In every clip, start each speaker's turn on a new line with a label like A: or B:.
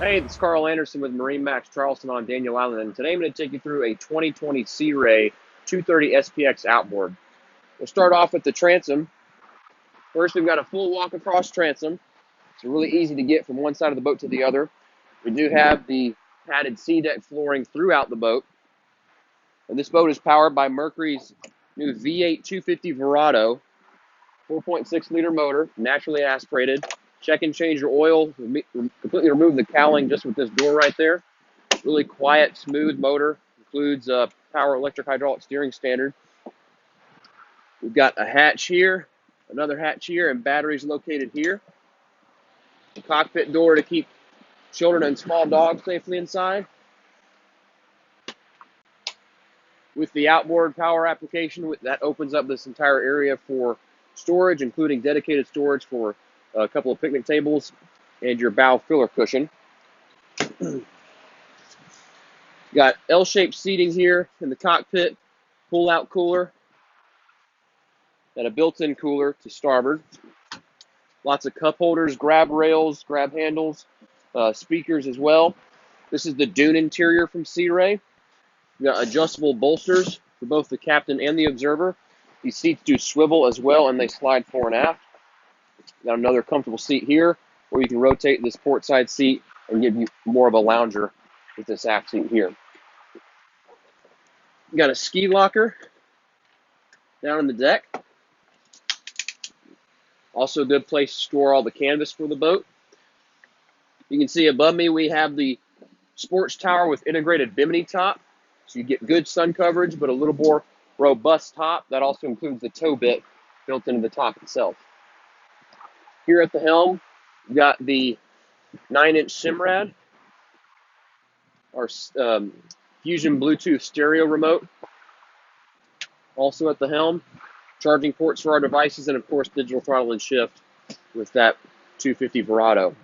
A: Hey, it's Carl Anderson with MarineMax Charleston on Daniel Island, and today I'm going to take you through a 2020 Sea Ray 230 SPX outboard. We'll start off with the transom. First, we've got a full walk across transom. It's really easy to get from one side of the boat to the other. We do have the padded sea deck flooring throughout the boat. And this boat is powered by Mercury's new V8 250 Verado, 4.6 liter motor, naturally aspirated. Check and change your oil. Completely remove the cowling just with this door right there. Really quiet, smooth motor. Includes power electric hydraulic steering standard. We've got a hatch here, another hatch here, and batteries located here. The cockpit door to keep children and small dogs safely inside. With the outboard power application, that opens up this entire area for storage, including dedicated storage for a couple of picnic tables and your bow filler cushion. Got L-shaped seating here in the cockpit, pull-out cooler, and a built-in cooler to starboard. Lots of cup holders, grab rails, grab handles, speakers as well. This is the dune interior from Sea Ray. We've got adjustable bolsters for both the captain and the observer. These seats do swivel as well, and they slide fore and aft. Got another comfortable seat here, where you can rotate this port side seat and give you more of a lounger with this aft seat here. You got a ski locker down on the deck. Also a good place to store all the canvas for the boat. You can see above me we have the sports tower with integrated bimini top. So you get good sun coverage, but a little more robust top. That also includes the tow bit built into the top itself. Here at the helm, we've got the 9-inch Simrad, our Fusion Bluetooth stereo remote. Also at the helm, charging ports for our devices, and of course digital throttle and shift with that 250 Verado.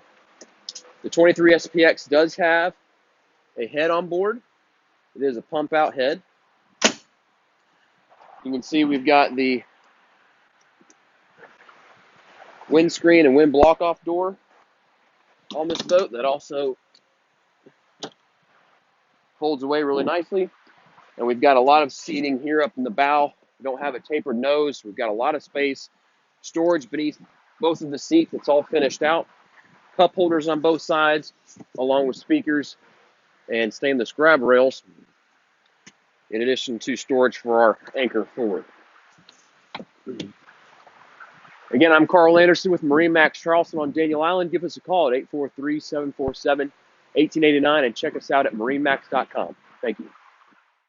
A: The 23 SPX does have a head on board. It is a pump out head. You can see we've got the windscreen and wind block off door on this boat that also folds away really nicely. And we've got a lot of seating here up in the bow. We don't have a tapered nose. We've got a lot of space. Storage beneath both of the seats. It's all finished out. Cup holders on both sides, along with speakers and stainless grab rails, in addition to storage for our anchor forward. Again, I'm Carl Anderson with MarineMax Charleston on Daniel Island. Give us a call at 843-747-1889 and check us out at marinemax.com. Thank you.